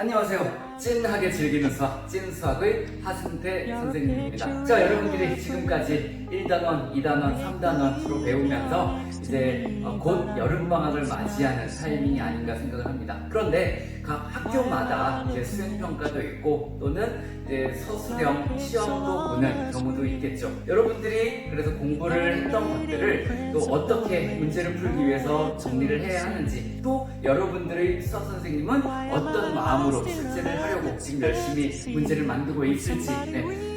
안녕하세요. 찐하게 즐기는 수학, 찐수학의 하승태 선생님입니다. 자, 여러분들이 지금까지 1단원, 2단원, 3단원으로 배우면서 이제 곧 여름방학을 맞이하는 타이밍이 아닌가 생각을 합니다. 그런데 각 학교마다 이제 수행평가도 있고 또는 이제 서술형 시험도 보는 경우도 있겠죠. 여러분들이 그래서 공부를 했던 것들을 또 어떻게 문제를 풀기 위해서 정리를 해야 하는지, 또 여러분들의 수학 선생님은 어떤 마음으로 숙제를 하려고 지금 열심히 문제를 만들고 있을지,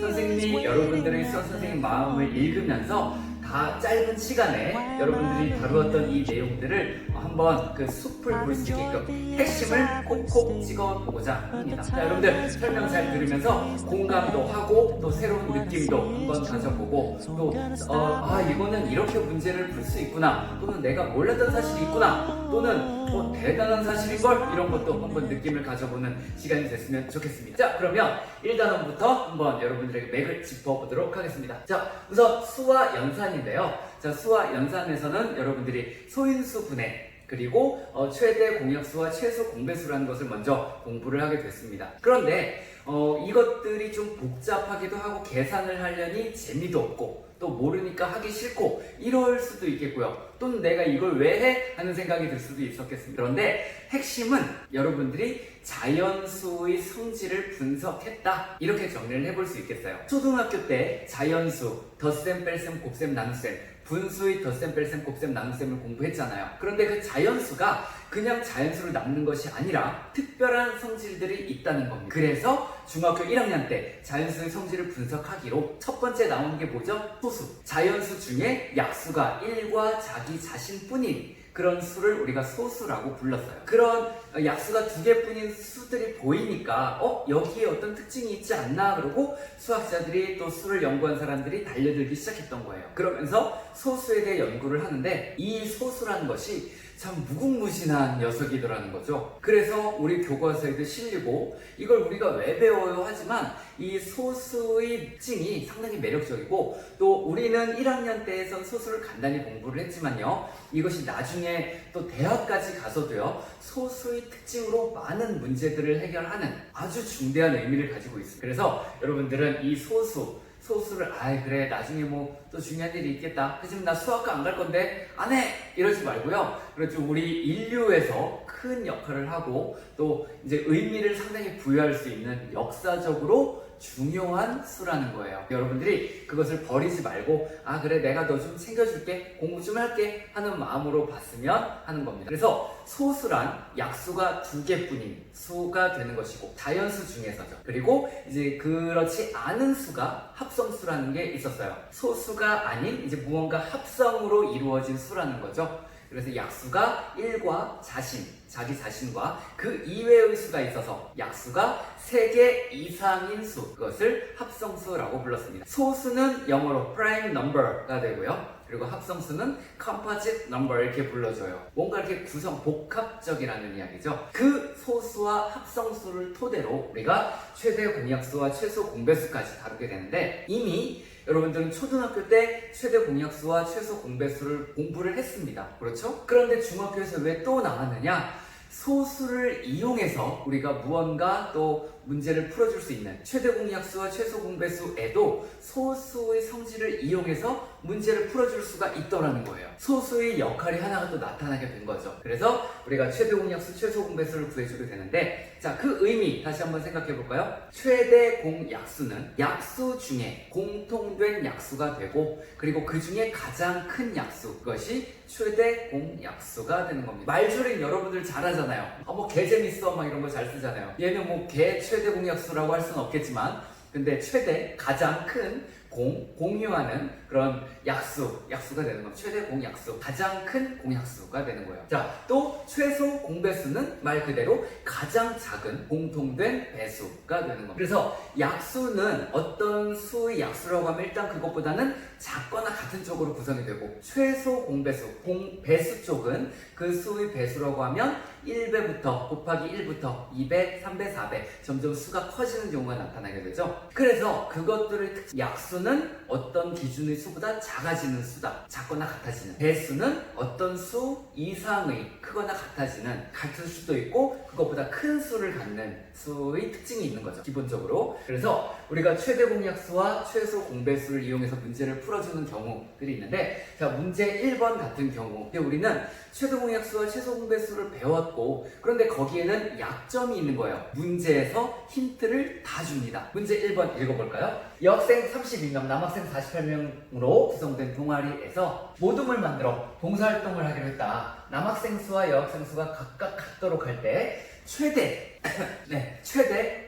선생님이 여러분들의 수학 선생님 마음을 읽으면서 다 짧은 시간에 여러분들이 다루었던 이 내용들을 한번 그 숲을 볼 수 있게끔 핵심을 콕콕 찍어보고자 합니다. 자, 여러분들 설명 잘 들으면서 공감도 하고 또 새로운 느낌도 한번 가져보고 또 이거는 이렇게 문제를 풀 수 있구나, 또는 내가 몰랐던 사실이 있구나, 또는 대단한 사실인걸, 이런 것도 한번 느낌을 가져보는 시간이 됐으면 좋겠습니다. 자, 그러면 1단원부터 한번 여러분들에게 맥을 짚어보도록 하겠습니다. 자, 우선 수와 연산인데요. 자, 수와 연산에서는 여러분들이 소인수 분해, 그리고 최대 공약수와 최소 공배수라는 것을 먼저 공부를 하게 됐습니다. 그런데 이것들이 좀 복잡하기도 하고 계산을 하려니 재미도 없고 또 모르니까 하기 싫고 이럴 수도 있겠고요. 또는 내가 이걸 왜 해? 하는 생각이 들 수도 있었겠습니다. 그런데 핵심은 여러분들이 자연수의 성질을 분석했다, 이렇게 정리를 해볼 수 있겠어요. 초등학교 때 자연수, 덧셈, 뺄셈, 곱셈, 나눗셈, 분수의 덧셈, 뺄셈, 곱셈, 나눗셈을 공부했잖아요. 그런데 그 자연수가 그냥 자연수를 낳는 것이 아니라 특별한 성질들이 있다는 겁니다. 그래서 중학교 1학년 때 자연수의 성질을 분석하기로 첫 번째 나오는 게 뭐죠? 소수. 자연수 중에 약수가 1과 자기 자신뿐인 그런 수를 우리가 소수라고 불렀어요. 그런 약수가 2개뿐인 수들이 보이니까 여기에 어떤 특징이 있지 않나, 그러고 수학자들이 또 수를 연구한 사람들이 달려들기 시작했던 거예요. 그러면서 소수에 대해 연구를 하는데 이 소수라는 것이 참 무궁무진한 녀석이더라는 거죠. 그래서 우리 교과서에도 실리고 이걸 우리가 왜 배워요 하지만 이 소수의 특징이 상당히 매력적이고, 또 우리는 1학년 때에선 소수를 간단히 공부를 했지만요, 이것이 나중에 또 대학까지 가서도요, 소수의 특징으로 많은 문제들을 해결하는 아주 중대한 의미를 가지고 있습니다. 그래서 여러분들은 이 소수를 그래 나중에 뭐 또 중요한 일이 있겠다, 하지만 나 수학과 안 갈 건데 안 해, 이러지 말고요. 그렇죠, 우리 인류에서 큰 역할을 하고 또 이제 의미를 상당히 부여할 수 있는 역사적으로 중요한 수라는 거예요. 여러분들이 그것을 버리지 말고 그래 내가 너 좀 챙겨줄게, 공부 좀 할게 하는 마음으로 봤으면 하는 겁니다. 그래서 소수란 약수가 2개뿐인 수가 되는 것이고 자연수 중에서죠. 그리고 이제 그렇지 않은 수가 합성수라는 게 있었어요. 소수가 아닌 이제 무언가 합성으로 이루어진 수라는 거죠. 그래서 약수가 1과 자기 자신과 그 이외의 수가 있어서 약수가 3개 이상인 수, 그것을 합성수라고 불렀습니다. 소수는 영어로 prime number가 되고요. 그리고 합성수는 composite number 이렇게 불러줘요. 뭔가 이렇게 복합적이라는 이야기죠. 그 소수와 합성수를 토대로 우리가 최대 공약수와 최소 공배수까지 다루게 되는데, 이미 여러분들은 초등학교 때 최대 공약수와 최소 공배수를 공부를 했습니다. 그렇죠? 그런데 중학교에서 왜 또 나왔느냐? 소수를 이용해서 우리가 무언가 또 문제를 풀어줄 수 있는 최대 공약수와 최소 공배수에도 소수의 성질을 이용해서 문제를 풀어줄 수가 있더라는 거예요. 소수의 역할이 하나가 또 나타나게 된 거죠. 그래서 우리가 최대 공약수, 최소 공배수를 구해주게 되는데, 자, 그 의미 다시 한번 생각해 볼까요? 최대 공약수는 약수 중에 공통된 약수가 되고, 그리고 그 중에 가장 큰 약수, 그것이 최대 공약수가 되는 겁니다. 말줄임 여러분들 잘하잖아요. 개 재밌어 막 이런 거 잘 쓰잖아요. 얘는 뭐 개 최대 공약수라고 할 수는 없겠지만, 근데 최대, 가장 큰 공유하는 그런 약수가 되는 겁니다. 최대 공약수, 가장 큰 공약수가 되는 거예요. 자, 또 최소 공배수는 말 그대로 가장 작은 공통된 배수가 되는 겁니다. 그래서 약수는 어떤 수의 약수라고 하면 일단 그것보다는 작거나 같은 쪽으로 구성이 되고, 최소 공배수, 공배수 쪽은 그 수의 배수라고 하면 1배부터 곱하기 1부터 2배, 3배, 4배 점점 수가 커지는 경우가 나타나게 되죠. 그래서 그것들의 약수는 약수는 어떤 기준의 수보다 작아지는 수다. 작거나 같아지는. 배수는 어떤 수 이상의 크거나 같아지는 같은 수도 있고 그것보다 큰 수를 갖는 수의 특징이 있는 거죠. 기본적으로. 그래서 우리가 최대 공약수와 최소 공배수를 이용해서 문제를 풀어주는 경우들이 있는데 자, 문제 1번 같은 경우 우리는 최대 공약수와 최소 공배수를 배웠고 그런데 거기에는 약점이 있는 거예요. 문제에서 힌트를 다 줍니다. 문제 1번 읽어볼까요? 여학생 32명, 남학생 48명으로 구성된 동아리에서 모둠을 만들어 봉사활동을 하기로 했다. 남학생 수와 여학생 수가 각각 같도록 할 때 최대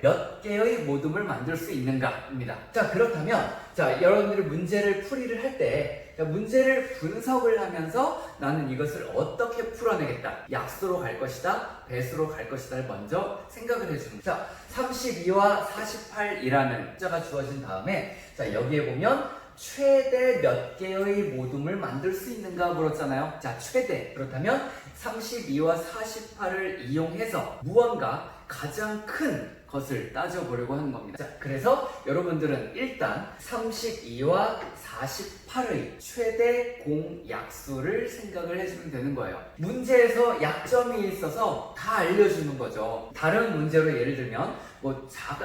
몇 개의 모둠을 만들 수 있는가입니다. 자, 그렇다면 자, 여러분들이 문제를 풀이를 할 때 문제를 분석을 하면서 나는 이것을 어떻게 풀어내겠다. 약수로 갈 것이다, 배수로 갈 것이다를 먼저 생각을 해주는 거예요. 자, 32와 48이라는 숫자가 주어진 다음에 자, 여기에 보면 최대 몇 개의 모둠을 만들 수 있는가 물었잖아요. 자, 최대. 그렇다면 32와 48을 이용해서 무언가 가장 큰 것을 따져보려고 하는 겁니다. 자, 그래서 여러분들은 일단 32와 48의 최대 공약수를 생각을 해주면 되는 거예요. 문제에서 약점이 있어서 다 알려주는 거죠. 다른 문제로 예를 들면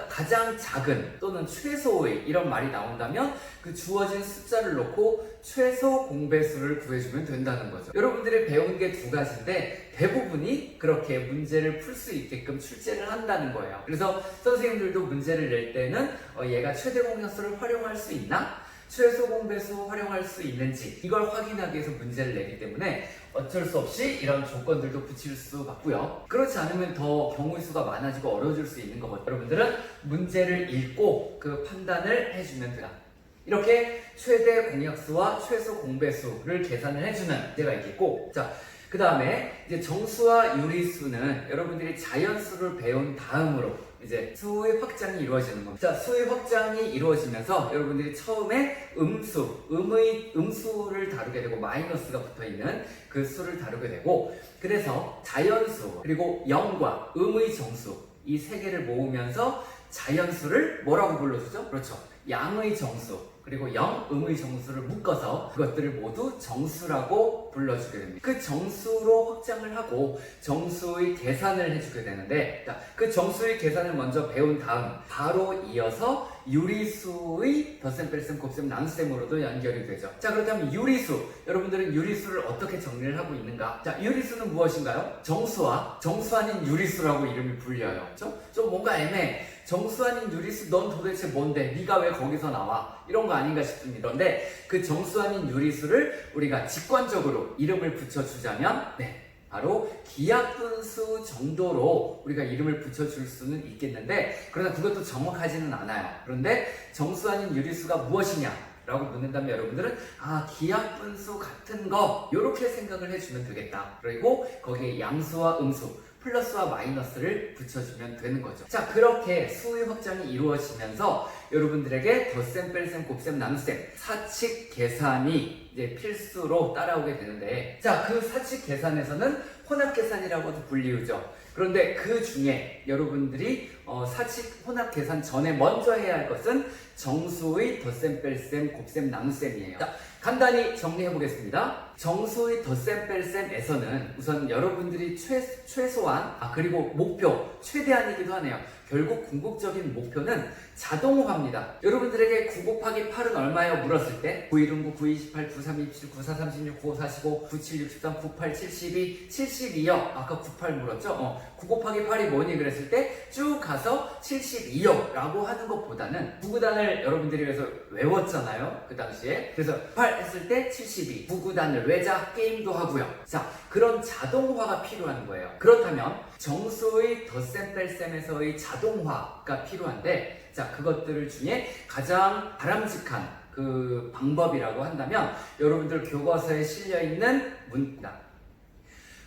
가장 작은 또는 최소의 이런 말이 나온다면 그 주어진 숫자를 놓고 최소 공배수를 구해주면 된다는 거죠. 여러분들이 배운 게 두 가지인데 대부분이 그렇게 문제를 풀 수 있게끔 출제를 한다는 거예요. 그래서 선생님들도 문제를 낼 때는 얘가 최대 공약수를 활용할 수 있나? 최소 공배수 활용할 수 있는지 이걸 확인하기 위해서 문제를 내기 때문에 어쩔 수 없이 이런 조건들도 붙일 수 같고요. 그렇지 않으면 더 경우의 수가 많아지고 어려워질 수 있는 거거든요. 여러분들은 문제를 읽고 그 판단을 해주면 돼요. 이렇게 최대 공약수와 최소 공배수를 계산을 해주는 문제가 있겠고 자, 그 다음에 이제 정수와 유리수는 여러분들이 자연수를 배운 다음으로 이제 수의 확장이 이루어지는 겁니다. 자, 수의 확장이 이루어지면서 여러분들이 처음에 음수를 다루게 되고 마이너스가 붙어있는 그 수를 다루게 되고 그래서 자연수 그리고 0과 음의 정수 이 세 개를 모으면서 자연수를 뭐라고 불러주죠? 그렇죠. 양의 정수 그리고 0, 음의 정수를 묶어서 그것들을 모두 정수라고 불러주게 됩니다. 그 정수로 확장을 하고 정수의 계산을 해주게 되는데 그 정수의 계산을 먼저 배운 다음 바로 이어서 유리수의 덧셈, 뺄셈, 곱셈, 나눗셈으로도 연결이 되죠. 자, 그렇다면 유리수 여러분들은 유리수를 어떻게 정리를 하고 있는가? 자, 유리수는 무엇인가요? 정수와 정수 아닌 유리수라고 이름이 불려요. 그렇죠? 좀 뭔가 애매해. 정수 아닌 유리수 넌 도대체 뭔데? 네가 왜 거기서 나와? 이런 거 아닌가 싶습니다. 그런데 그 정수 아닌 유리수를 우리가 직관적으로 이름을 붙여주자면 바로 기하분수 정도로 우리가 이름을 붙여줄 수는 있겠는데 그러나 그것도 정확하지는 않아요. 그런데 정수 아닌 유리수가 무엇이냐? 라고 묻는다면 여러분들은 기하분수 같은 거 이렇게 생각을 해주면 되겠다. 그리고 거기에 양수와 음수 플러스와 마이너스를 붙여주면 되는 거죠. 자, 그렇게 수의 확장이 이루어지면서 여러분들에게 덧셈, 뺄셈, 곱셈, 나눗셈 사칙 계산이 이제 필수로 따라오게 되는데 자, 그 사칙 계산에서는 혼합 계산이라고도 불리우죠. 그런데 그 중에 여러분들이 사칙 혼합 계산 전에 먼저 해야 할 것은 정수의 덧셈, 뺄셈, 곱셈, 나눗셈이에요. 자, 간단히 정리해 보겠습니다. 정수의 덧셈, 뺄셈에서는 우선 여러분들이 최소한 그리고 목표, 최대한이기도 하네요. 결국 궁극적인 목표는 자동화입니다. 여러분들에게 9 곱하기 8은 얼마예요? 물었을 때 9, 1, 9, 9, 28, 9, 3, 27, 9, 4, 36, 9, 5, 45, 9, 7, 63, 98, 72, 72요. 아까 98 물었죠? 9 곱하기 8이 뭐니? 그랬을 때 쭉 가서 72요 라고 하는 것보다는 구구단을 여러분들이 그래서 외웠잖아요. 그 당시에. 그래서 8 했을 때 72, 구구단을 외자 게임도 하고요. 자, 그런 자동화가 필요한 거예요. 그렇다면 정수의 덧셈 뺄셈에서의 자동화가 필요한데 자, 그것들 중에 가장 바람직한 그 방법이라고 한다면 여러분들 교과서에 실려있는 문구다.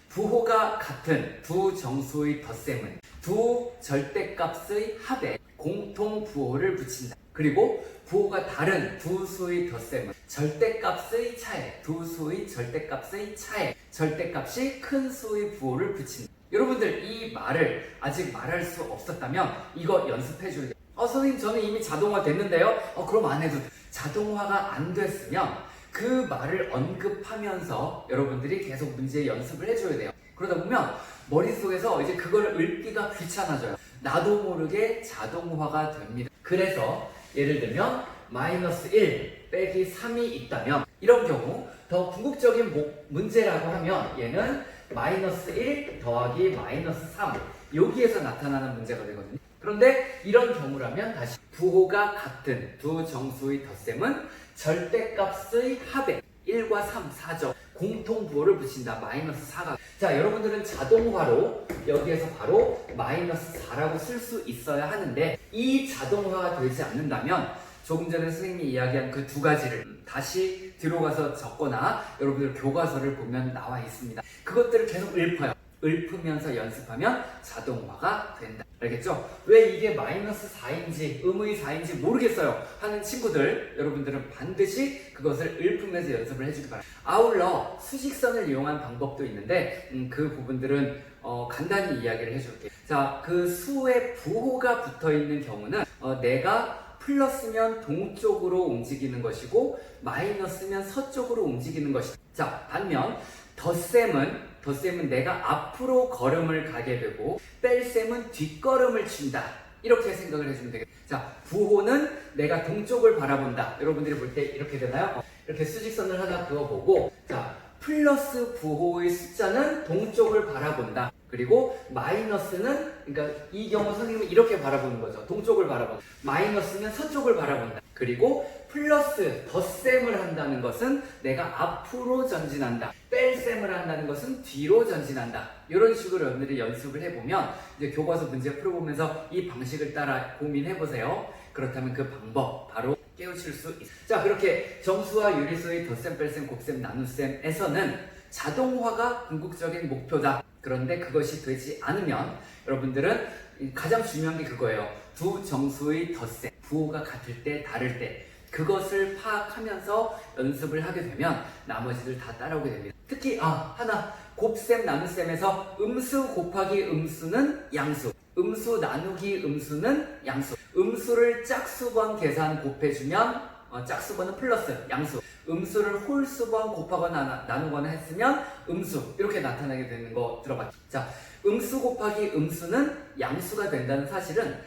부호가 같은 두 정수의 덧셈은 두 절대값의 합에 공통 부호를 붙인다. 그리고 부호가 다른 두 수의 덧셈은 절대값의 차에 두 수의 절대값의 차에 절대값이 큰 수의 부호를 붙인다. 여러분들 이 말을 아직 말할 수 없었다면 이거 연습해 줘야 돼요. 선생님 저는 이미 자동화 됐는데요. 그럼 안 해도 돼. 자동화가 안 됐으면 그 말을 언급하면서 여러분들이 계속 문제 연습을 해줘야 돼요. 그러다 보면 머릿속에서 이제 그걸 읽기가 귀찮아져요. 나도 모르게 자동화가 됩니다. 그래서 예를 들면 마이너스 1 빼기 3이 있다면 이런 경우 더 궁극적인 문제라고 하면 얘는 마이너스 1 더하기 마이너스 3 여기에서 나타나는 문제가 되거든요. 그런데 이런 경우라면 다시 부호가 같은 두 정수의 덧셈은 절대값의 합에 1과 3, 4죠. 공통 부호를 붙인다. 마이너스 4가. 자, 여러분들은 자동화로 여기에서 바로 마이너스 4라고 쓸 수 있어야 하는데 이 자동화가 되지 않는다면 조금 전에 선생님이 이야기한 그 두 가지를 다시 뒤로 가서 적거나 여러분들 교과서를 보면 나와 있습니다. 그것들을 계속 읊어요. 읊으면서 연습하면 자동화가 된다. 알겠죠? 왜 이게 마이너스 4인지 음의 4인지 모르겠어요 하는 친구들 여러분들은 반드시 그것을 읊으면서 연습을 해주기 바랍니다. 아울러 수직선을 이용한 방법도 있는데 그 부분들은 간단히 이야기를 해줄게요. 자, 그 수의 부호가 붙어있는 경우는 내가 플러스면 동쪽으로 움직이는 것이고 마이너스면 서쪽으로 움직이는 것이다. 자, 반면 덧셈은 내가 앞으로 걸음을 가게 되고 뺄셈은 뒷걸음을 친다. 이렇게 생각을 해주면 되겠다. 자, 부호는 내가 동쪽을 바라본다. 여러분들이 볼 때 이렇게 되나요? 이렇게 수직선을 하나 그어보고 자, 플러스 부호의 숫자는 동쪽을 바라본다. 그리고 마이너스는 그러니까 이 경우 선생님은 이렇게 바라보는 거죠. 동쪽을 바라본다. 마이너스는 서쪽을 바라본다. 그리고 플러스 덧셈을 한다는 것은 내가 앞으로 전진한다. 뺄셈을 한다는 것은 뒤로 전진한다. 이런 식으로 여러분들이 연습을 해보면 이제 교과서 문제 풀어보면서 이 방식을 따라 고민해보세요. 그렇다면 그 방법 바로 깨우칠 수 있습니다. 자, 그렇게 정수와 유리수의 덧셈, 뺄셈, 곱셈, 나눗셈에서는 자동화가 궁극적인 목표다. 그런데 그것이 되지 않으면 여러분들은 가장 중요한 게 그거예요. 두 정수의 덧셈, 부호가 같을 때, 다를 때 그것을 파악하면서 연습을 하게 되면 나머지들 다 따라오게 됩니다. 특히 하나 곱셈, 나눗셈에서 음수 곱하기 음수는 양수, 음수 나누기 음수는 양수, 음수를 짝수번 계산 곱해주면 짝수번은 플러스, 양수, 음수를 홀수번 곱하거나 나누거나 했으면 음수 이렇게 나타나게 되는 거 들어봤죠? 자, 음수 곱하기 음수는 양수가 된다는 사실은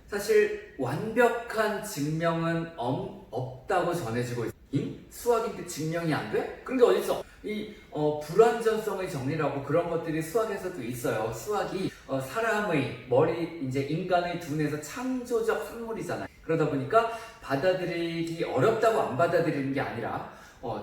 사실 완벽한 증명은 없다고 전해지고 있어요. 수학인데 증명이 안 돼? 그런 게 어딨어? 이 불완전성의 정리라고 그런 것들이 수학에서도 있어요. 수학이 사람의 머리, 이제 인간의 두뇌에서 창조적 산물이잖아요. 그러다 보니까 받아들이기 어렵다고 안 받아들이는 게 아니라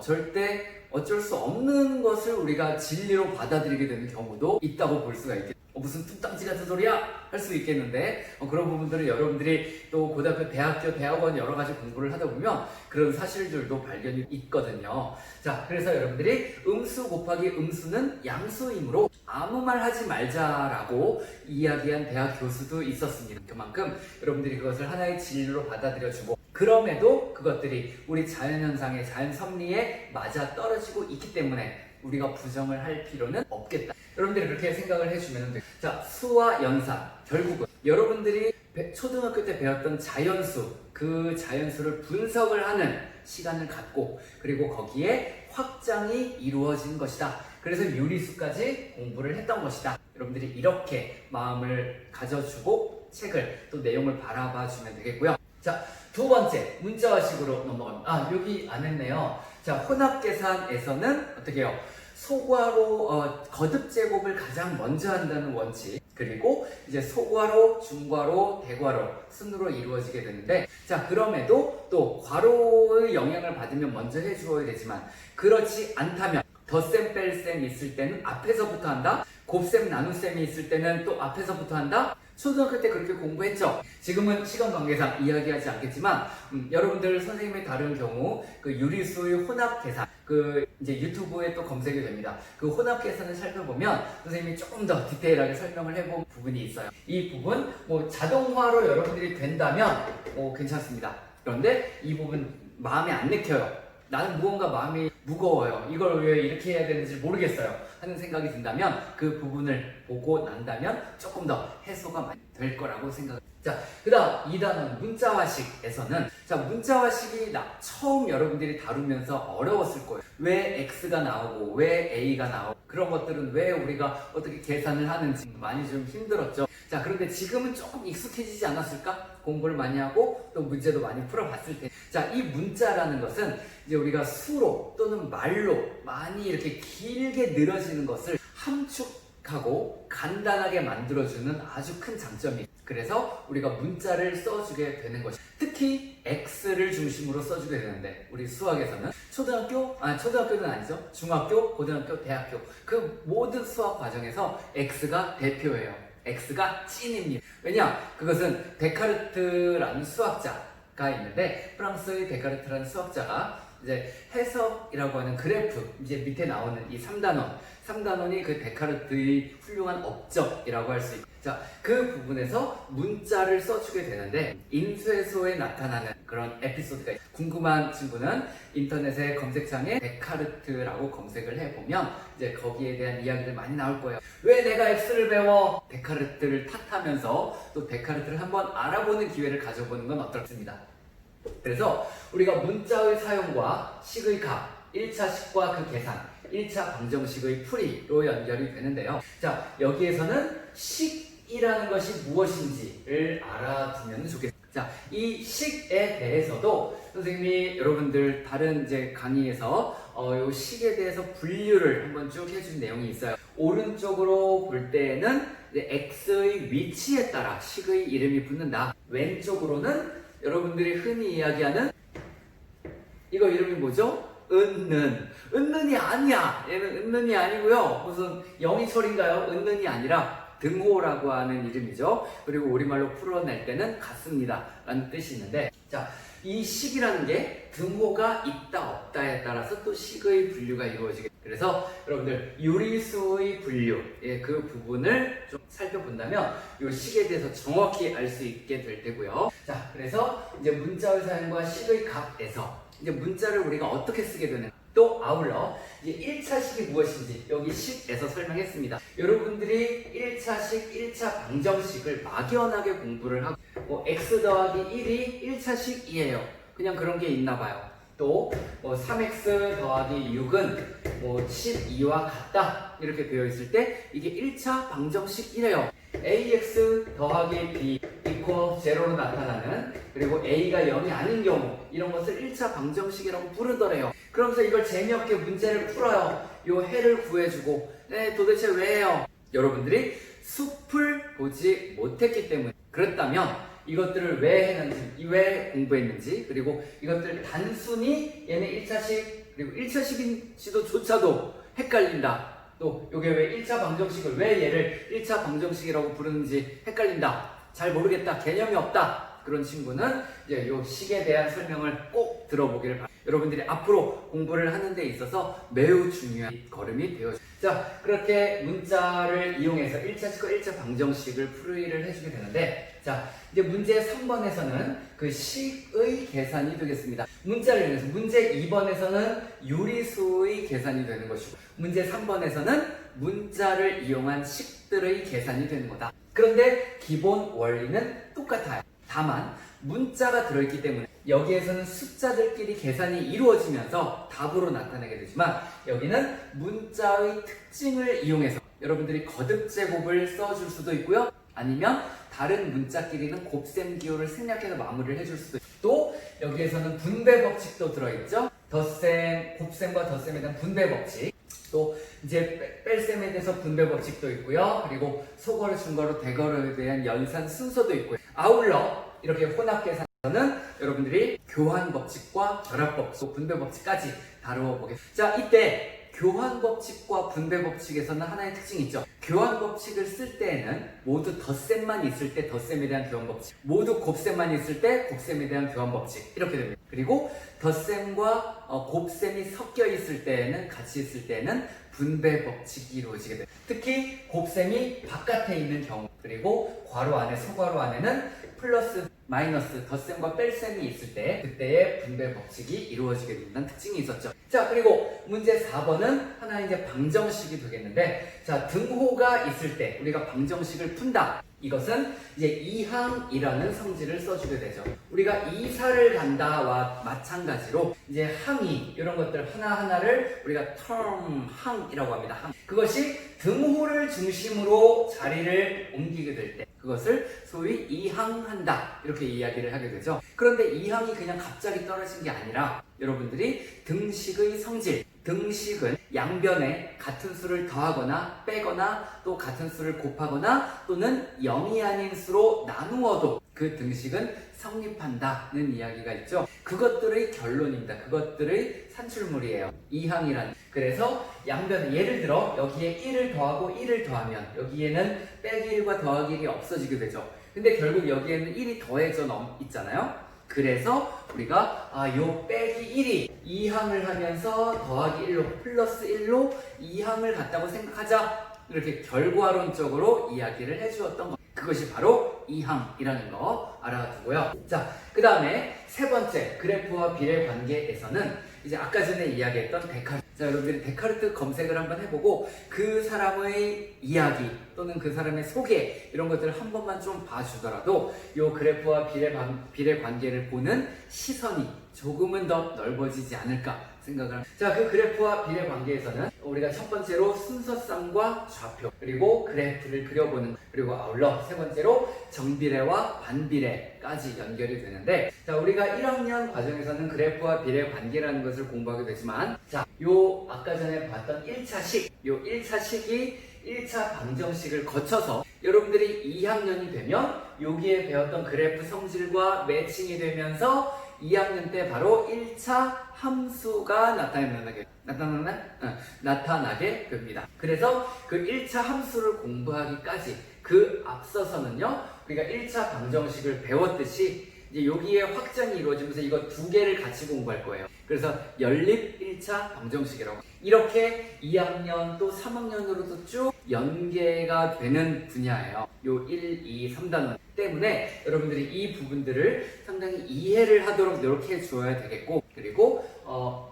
절대 어쩔 수 없는 것을 우리가 진리로 받아들이게 되는 경우도 있다고 볼 수가 있겠죠. 무슨 뚱땅지 같은 소리야? 할 수 있겠는데 그런 부분들을 여러분들이 또 고등학교, 대학교, 대학원 여러 가지 공부를 하다 보면 그런 사실들도 발견이 있거든요. 자, 그래서 여러분들이 음수 곱하기 음수는 양수이므로 아무 말 하지 말자라고 이야기한 대학 교수도 있었습니다. 그만큼 여러분들이 그것을 하나의 진리로 받아들여주고 그럼에도 그것들이 우리 자연현상의 자연섭리에 맞아 떨어지고 있기 때문에 우리가 부정을 할 필요는 없겠다. 여러분들이 그렇게 생각을 해주면 돼요. 자, 수와 연산 결국은 여러분들이 초등학교 때 배웠던 자연수, 그 자연수를 분석을 하는 시간을 갖고 그리고 거기에 확장이 이루어진 것이다. 그래서 유리수까지 공부를 했던 것이다. 여러분들이 이렇게 마음을 가져주고 책을 또 내용을 바라봐 주면 되겠고요. 자, 두 번째 문자화식으로 넘어갑니다. 여기 안 했네요. 자, 혼합계산에서는 어떻게 해요? 소괄호 거듭 제곱을 가장 먼저 한다는 원칙, 그리고 이제 소괄호, 중괄호, 대괄호 순으로 이루어지게 되는데, 자, 그럼에도 또 괄호의 영향을 받으면 먼저 해주어야 되지만 그렇지 않다면 덧셈 뺄셈 있을 때는 앞에서부터 한다. 곱셈 나눗셈이 있을 때는 또 앞에서부터 한다. 초등학교 때 그렇게 공부했죠. 지금은 시간 관계상 이야기하지 않겠지만 여러분들 선생님이 다른 경우 그 유리수의 혼합 계산 이제 유튜브에 또 검색이 됩니다. 그 혼합 계산을 살펴보면 선생님이 조금 더 디테일하게 설명을 해본 부분이 있어요. 이 부분 자동화로 여러분들이 된다면 괜찮습니다. 그런데 이 부분 마음에 안 내켜요. 나는 무언가 마음이 무거워요. 이걸 왜 이렇게 해야 되는지 모르겠어요. 하는 생각이 든다면 그 부분을 보고 난다면 조금 더 해소가 많이 될 거라고 생각합니다. 자, 그 다음 2단원 문자화식에서는 자, 문자화식이 처음 여러분들이 다루면서 어려웠을 거예요. 왜 X가 나오고 왜 A가 나오고 그런 것들은 왜 우리가 어떻게 계산을 하는지 많이 좀 힘들었죠. 자, 그런데 지금은 조금 익숙해지지 않았을까? 공부를 많이 하고 또 문제도 많이 풀어봤을 때. 자, 이 문자라는 것은 이제 우리가 수로 또는 말로 많이 이렇게 길게 늘어지는 것을 함축하고 간단하게 만들어주는 아주 큰 장점이. 그래서 우리가 문자를 써주게 되는 것이. 특히 X를 중심으로 써주게 되는데 우리 수학에서는 초등학교는 아니죠. 중학교, 고등학교, 대학교 그 모든 수학 과정에서 X가 대표예요. X가 찐입니다. 왜냐? 그것은 데카르트라는 수학자가 있는데 프랑스의 데카르트라는 수학자가 이제 해석이라고 하는 그래프 이제 밑에 나오는 이 3단원이 그 데카르트의 훌륭한 업적이라고 할 수 있고 자, 그 부분에서 문자를 써주게 되는데 인쇄소에 나타나는 그런 에피소드가 있어요. 궁금한 친구는 인터넷에 검색창에 데카르트라고 검색을 해보면 이제 거기에 대한 이야기들 많이 나올 거예요. 왜 내가 X를 배워? 데카르트를 탓하면서 또 데카르트를 한번 알아보는 기회를 가져보는 건 어떻습니다. 그래서 우리가 문자의 사용과 식의 값, 1차 식과 그 계산, 1차 방정식의 풀이로 연결이 되는데요. 자, 여기에서는 식이라는 것이 무엇인지를 알아두면 좋겠습니다. 자, 이 식에 대해서도 선생님이 여러분들 다른 이제 강의에서 이 식에 대해서 분류를 한번 쭉 해준 내용이 있어요. 오른쪽으로 볼 때는 이제 X의 위치에 따라 식의 이름이 붙는다. 왼쪽으로는 여러분들이 흔히 이야기하는 이거 이름이 뭐죠? 은는이 아니야. 얘는 은는이 아니고요. 무슨 영희철인가요? 은는이 아니라 등호라고 하는 이름이죠. 그리고 우리말로 풀어낼 때는 같습니다 라는 뜻이 있는데 자, 이 식이라는 게 등호가 있다 없다에 따라서 또 식의 분류가 이루어지게 그래서 여러분들 유리수의 분류 그 부분을 좀 살펴본다면 이 식에 대해서 정확히 알 수 있게 될 테고요. 자, 그래서 이제 문자의 사용과 식의 값에서 이제 문자를 우리가 어떻게 쓰게 되는가 또 아울러 이제 1차식이 무엇인지 여기 식에서 설명했습니다. 여러분들이 1차식, 1차 방정식을 막연하게 공부를 하고 x 더하기 1이 1차식이에요. 그냥 그런 게 있나 봐요. 또 3x 더하기 6은 12와 같다 이렇게 되어 있을 때 이게 1차 방정식이래요. ax 더하기 b 이퀄 제로로 나타나는 그리고 a가 0이 아닌 경우 이런 것을 1차 방정식이라고 부르더래요. 그러면서 이걸 재미없게 문제를 풀어요. 요 해를 구해주고 네 도대체 왜요? 여러분들이 숲을 보지 못했기 때문에 그렇다면 이것들을 왜 했는지 왜 공부했는지 그리고 이것들 단순히 얘네 1차식 그리고 1차식인지도 조차도 헷갈린다. 또 이게 왜 1차 방정식을 왜 얘를 1차 방정식이라고 부르는지 헷갈린다. 잘 모르겠다. 개념이 없다. 그런 친구는 이제 이 식에 대한 설명을 꼭 들어보기를 바랍니다. 여러분들이 앞으로 공부를 하는 데 있어서 매우 중요한 걸음이 되어집니다. 자, 그렇게 문자를 이용해서 1차식과 1차 방정식을 풀이를 해주게 되는데 자, 이제 문제 3번에서는 그 식의 계산이 되겠습니다. 문자를 이용해서 문제 2번에서는 유리수의 계산이 되는 것이고 문제 3번에서는 문자를 이용한 식들의 계산이 되는 거다. 그런데 기본 원리는 똑같아요. 다만 문자가 들어있기 때문에 여기에서는 숫자들끼리 계산이 이루어지면서 답으로 나타나게 되지만 여기는 문자의 특징을 이용해서 여러분들이 거듭 제곱을 써줄 수도 있고요. 아니면 다른 문자끼리는 곱셈 기호를 생략해서 마무리를 해줄 수도 있고 또 여기에서는 분배 법칙도 들어있죠. 덧셈, 곱셈과 덧셈에 대한 분배 법칙 또 이제 뺄셈에 대해서 분배 법칙도 있고요. 그리고 소거로, 중거로, 대거로에 대한 연산 순서도 있고요. 아울러 이렇게 혼합 계산에서는 여러분들이 교환 법칙과 결합 법칙, 분배 법칙까지 다루어 보겠습니다. 자, 이때 교환 법칙과 분배 법칙에서는 하나의 특징이 있죠. 교환 법칙을 쓸 때에는 모두 덧셈만 있을 때 덧셈에 대한 교환 법칙, 모두 곱셈만 있을 때 곱셈에 대한 교환 법칙 이렇게 됩니다. 그리고 덧셈과 곱셈이 섞여 있을 때에는 같이 있을 때에는 분배 법칙이 이루어지게 됩니다. 특히 곱셈이 바깥에 있는 경우 그리고 괄호 안에 소괄호 안에는 플러스 마이너스 덧셈과 뺄셈이 있을 때 그때의 분배 법칙이 이루어지게 된다는 특징이 있었죠. 자, 그리고 문제 4번은 하나의 이제 방정식이 되겠는데 자, 등호가 있을 때 우리가 방정식을 푼다. 이것은 이제 이항이라는 성질을 써주게 되죠. 우리가 이사를 간다와 마찬가지로 이제 항이 이런 것들 하나하나를 우리가 term, 항이라고 합니다. 항. 그것이 등호를 중심으로 자리를 옮기게 될 때 그것을 소위 이항한다 이렇게 이야기를 하게 되죠. 그런데 이항이 그냥 갑자기 떨어진 게 아니라 여러분들이 등식의 성질, 등식은 양변에 같은 수를 더하거나 빼거나 또 같은 수를 곱하거나 또는 0이 아닌 수로 나누어도 그 등식은 성립한다는 이야기가 있죠. 그것들의 결론입니다. 그것들의 산출물이에요. 이항이란. 그래서 양변에 예를 들어 여기에 1을 더하고 1을 더하면 여기에는 빼기 1과 더하기 1이 없어지게 되죠. 근데 결국 여기에는 1이 더해져 있잖아요. 그래서 우리가 요 빼기 1이 2항을 하면서 더하기 1로 플러스 1로 2항을 같다고 생각하자 이렇게 결과론적으로 이야기를 해주었던 것 그것이 바로 이항이라는 거 알아두고요. 자, 그 다음에 세 번째 그래프와 비례 관계에서는 이제 아까 전에 이야기했던 데카르트. 자, 여러분들이 데카르트 검색을 한번 해보고 그 사람의 이야기 또는 그 사람의 소개 이런 것들을 한 번만 좀 봐주더라도 이 그래프와 비례 관계를 보는 시선이 조금은 더 넓어지지 않을까 생각을 합니다. 자, 그 그래프와 비례 관계에서는 우리가 첫 번째로 순서쌍과 좌표 그리고 그래프를 그려보는 그리고 아울러 세 번째로 정비례와 반비례까지 연결이 되는데 자, 우리가 1학년 과정에서는 그래프와 비례 관계라는 것을 공부하게 되지만 자, 요 아까 전에 봤던 1차식 요 1차식이 1차 방정식을 거쳐서 여러분들이 2학년이 되면 여기에 배웠던 그래프 성질과 매칭이 되면서 2학년 때 바로 1차 함수가 나타나게 됩니다. 그래서 그 1차 함수를 공부하기까지 그 앞서서는요, 우리가 1차 방정식을 배웠듯이 이제 여기에 확장이 이루어지면서 이거 두 개를 같이 공부할 거예요. 그래서 연립 1차 방정식이라고. 이렇게 2학년 또 3학년으로도 쭉 연계가 되는 분야예요. 요 1, 2, 3단원 때문에 여러분들이 이 부분들을 상당히 이해를 하도록 노력해 주어야 되겠고 그리고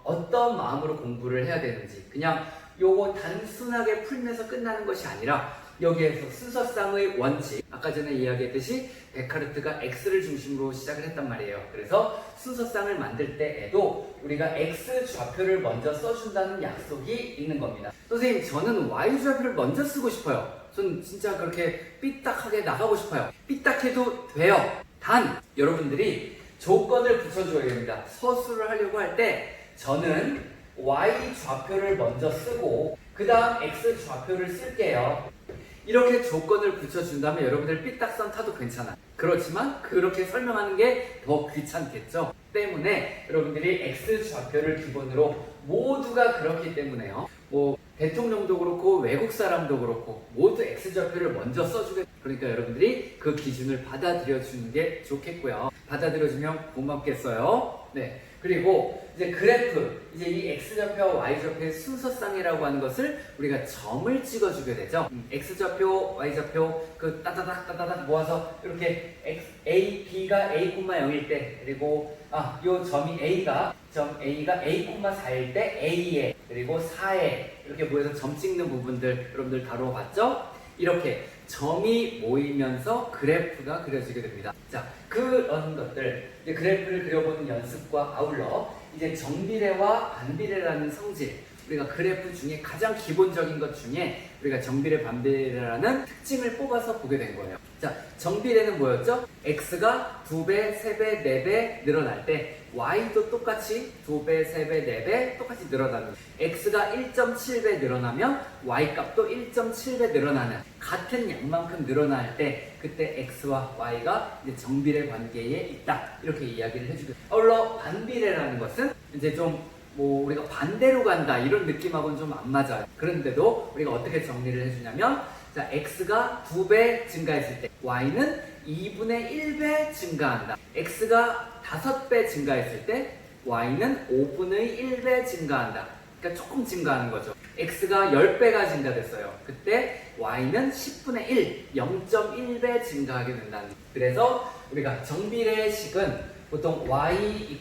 어떤 마음으로 공부를 해야 되는지 그냥 요거 단순하게 풀면서 끝나는 것이 아니라 여기에서 순서쌍의 원칙 아까 전에 이야기했듯이 데카르트가 X를 중심으로 시작을 했단 말이에요. 그래서 순서쌍을 만들 때에도 우리가 X 좌표를 먼저 써준다는 약속이 있는 겁니다. 선생님 저는 Y 좌표를 먼저 쓰고 싶어요. 저는 진짜 그렇게 삐딱하게 나가고 싶어요. 삐딱해도 돼요. 단 여러분들이 조건을 붙여줘야 됩니다. 서술을 하려고 할 때 저는 Y 좌표를 먼저 쓰고 그 다음 X 좌표를 쓸게요. 이렇게 조건을 붙여준다면 여러분들 삐딱선 타도 괜찮아. 그렇지만 그렇게 설명하는 게 더 귀찮겠죠. 때문에 여러분들이 X 좌표를 기본으로 모두가 그렇기 때문에요. 뭐 대통령도 그렇고 외국 사람도 그렇고 모두 X 좌표를 먼저 써주게. 그러니까 여러분들이 그 기준을 받아들여 주는 게 좋겠고요. 받아들여주면 고맙겠어요. 네. 그리고 이제 그래프, 이제 이 X좌표와 Y좌표의 순서쌍이라고 하는 것을 우리가 점을 찍어주게 되죠. X좌표, Y좌표 그 따다닥 모아서 이렇게 A, B가 A, 0일 때 그리고 요 점이 점 A가 A, 4일 때 A에 그리고 4에 이렇게 모여서 점 찍는 부분들 여러분들 다뤄봤죠? 이렇게 점이 모이면서 그래프가 그려지게 됩니다. 자, 그런 것들, 이제 그래프를 그려보는 연습과 아울러 이제 정비례와 반비례라는 성질, 우리가 그래프 중에 가장 기본적인 것 중에 우리가 정비례, 반비례라는 특징을 뽑아서 보게 된 거예요. 자, 정비례는 뭐였죠? X가 2배, 3배, 4배 늘어날 때 Y도 똑같이 2배, 3배, 4배 똑같이 늘어나는 X가 1.7배 늘어나면 Y 값도 1.7배 늘어나는 같은 양만큼 늘어날 때 그때 X와 Y가 이제 정비례 관계에 있다 이렇게 이야기를 해주고 아울러 반비례라는 것은 이제 좀 우리가 반대로 간다 이런 느낌하고는 좀 안 맞아요. 그런데도 우리가 어떻게 정리를 해주냐면 자, X가 2배 증가했을 때 Y는 2분의 1배 증가한다. X가 5배 증가했을 때 Y는 5분의 1배 증가한다. 그러니까 조금 증가하는 거죠. X가 10배가 증가됐어요. 그때 Y는 10분의 1, 0.1배 증가하게 된다는 거예요. 그래서 우리가 정비례식은 보통 y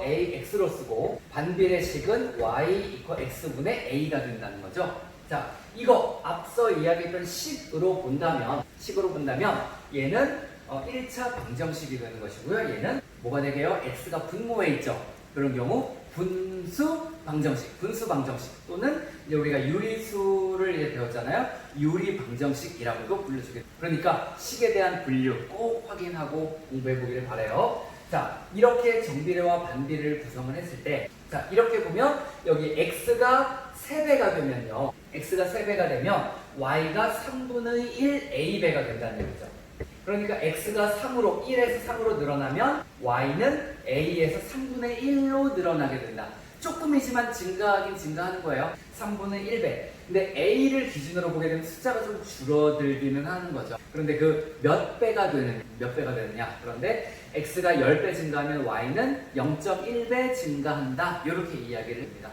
a x로 쓰고 반비례식은 y x분의 a가 된다는 거죠. 자, 이거 앞서 이야기했던 식으로 본다면 얘는 1차 방정식이 되는 것이고요. 얘는 뭐가 되게요? x가 분모에 있죠. 그런 경우 분수 방정식 또는 이제 우리가 유리수를 이제 배웠잖아요. 유리 방정식이라고도 불러주게 됩니다. 그러니까 식에 대한 분류 꼭 확인하고 공부해 보기를 바라요. 자, 이렇게 정비례와 반비례를 구성을 했을 때, 자, 이렇게 보면 여기 x가 3배가 되면요. x가 3배가 되면 y가 3분의 1 a배가 된다는 얘기죠. 그러니까 x가 1에서 3으로 늘어나면 y는 a에서 3분의 1로 늘어나게 된다. 조금이지만 증가하긴 증가하는 거예요. 3분의 1배. 근데 a를 기준으로 보게 되면 숫자가 좀 줄어들기는 하는 거죠. 그런데 그 몇 배가 되느냐. 그런데 x가 10배 증가하면 y는 0.1배 증가한다. 이렇게 이야기를 합니다.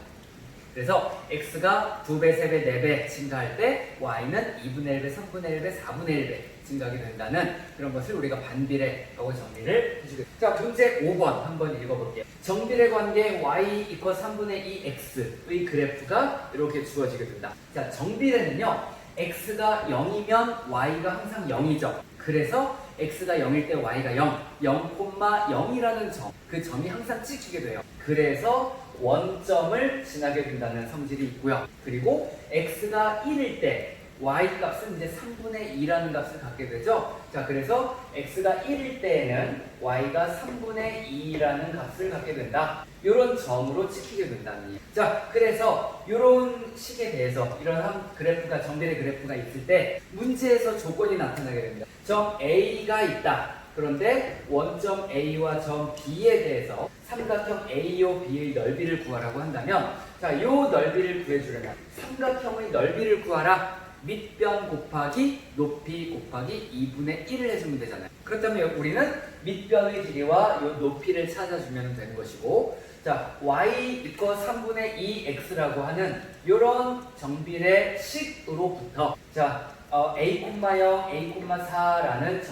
그래서 x가 2배, 3배, 4배 증가할 때 y는 2분의 1배, 3분의 1배, 4분의 1배 증가하게 된다는 그런 것을 우리가 반비례라고 정리를 해주게 됩니다. 자, 문제 5번 한번 읽어볼게요. 정비례 관계 y = 3분의 2x의 그래프가 이렇게 주어지게 된다. 자, 정비례는요. x가 0이면 y가 항상 0이죠. 그래서 x가 0일 때 y가 0, 0,0이라는 점, 그 점이 항상 찍히게 돼요. 그래서 원점을 지나게 된다는 성질이 있고요. 그리고 x가 1일 때 y 값은 이제 3분의 2라는 값을 갖게 되죠. 자, 그래서 x가 1일 때에는 y가 3분의 2라는 값을 갖게 된다. 이런 점으로 찍히게 된다는 얘기예요. 자, 그래서 이런 식에 대해서 이런 그래프가 정비례 그래프가 있을 때 문제에서 조건이 나타나게 됩니다. 점 A가 있다. 그런데 원점 A와 점 B에 대해서 삼각형 A요 B의 넓이를 구하라고 한다면, 자, 이 넓이를 구해주려면 삼각형의 넓이를 구하라. 밑변 곱하기 높이 곱하기 2분의 1을 해주면 되잖아요. 그렇다면 우리는 밑변의 길이와 이 높이를 찾아주면 되는 것이고, 자, y = 3분의 2x라고 하는 이런 정비례 식으로부터, 자, a,0, a,4라는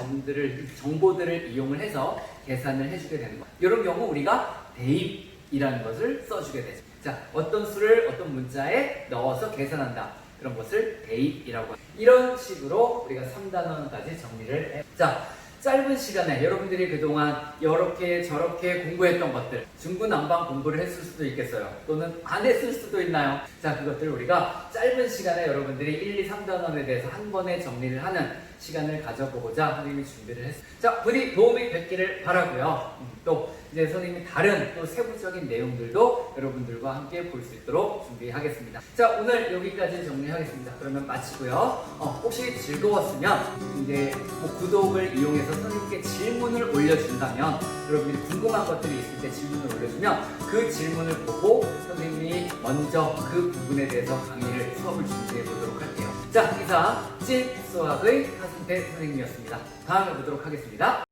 정보들을 이용을 해서 계산을 해주게 되는 거예요. 이런 경우 우리가 대입이라는 것을 써주게 되죠. 자, 어떤 수를 어떤 문자에 넣어서 계산한다. 그런 것을 대입이라고 합니다. 이런 식으로 우리가 3단원까지 정리를 해. 자, 짧은 시간에 여러분들이 그동안 이렇게 저렇게 공부했던 것들, 중구난방 공부를 했을 수도 있겠어요. 또는 안 했을 수도 있나요? 자, 그것들을 우리가 짧은 시간에 여러분들이 1, 2, 3단원에 대해서 한 번에 정리를 하는 시간을 가져보고자 선생님이 준비를 했습니다. 자, 부디 도움이 됐기를 바라고요. 또 이제 선생님이 다른 또 세부적인 내용들도 여러분들과 함께 볼 수 있도록 준비하겠습니다. 자, 오늘 여기까지 정리하겠습니다. 그러면 마치고요. 혹시 즐거웠으면 이제 구독을 이용해서 선생님께 질문을 올려준다면, 여러분들이 궁금한 것들이 있을 때 질문을 올려주면 그 질문을 보고 선생님이 먼저 그 부분에 대해서 수업을 준비해 보도록 할게요. 자, 이상 찐 수학의 하승태 선생님이었습니다. 다음에 보도록 하겠습니다.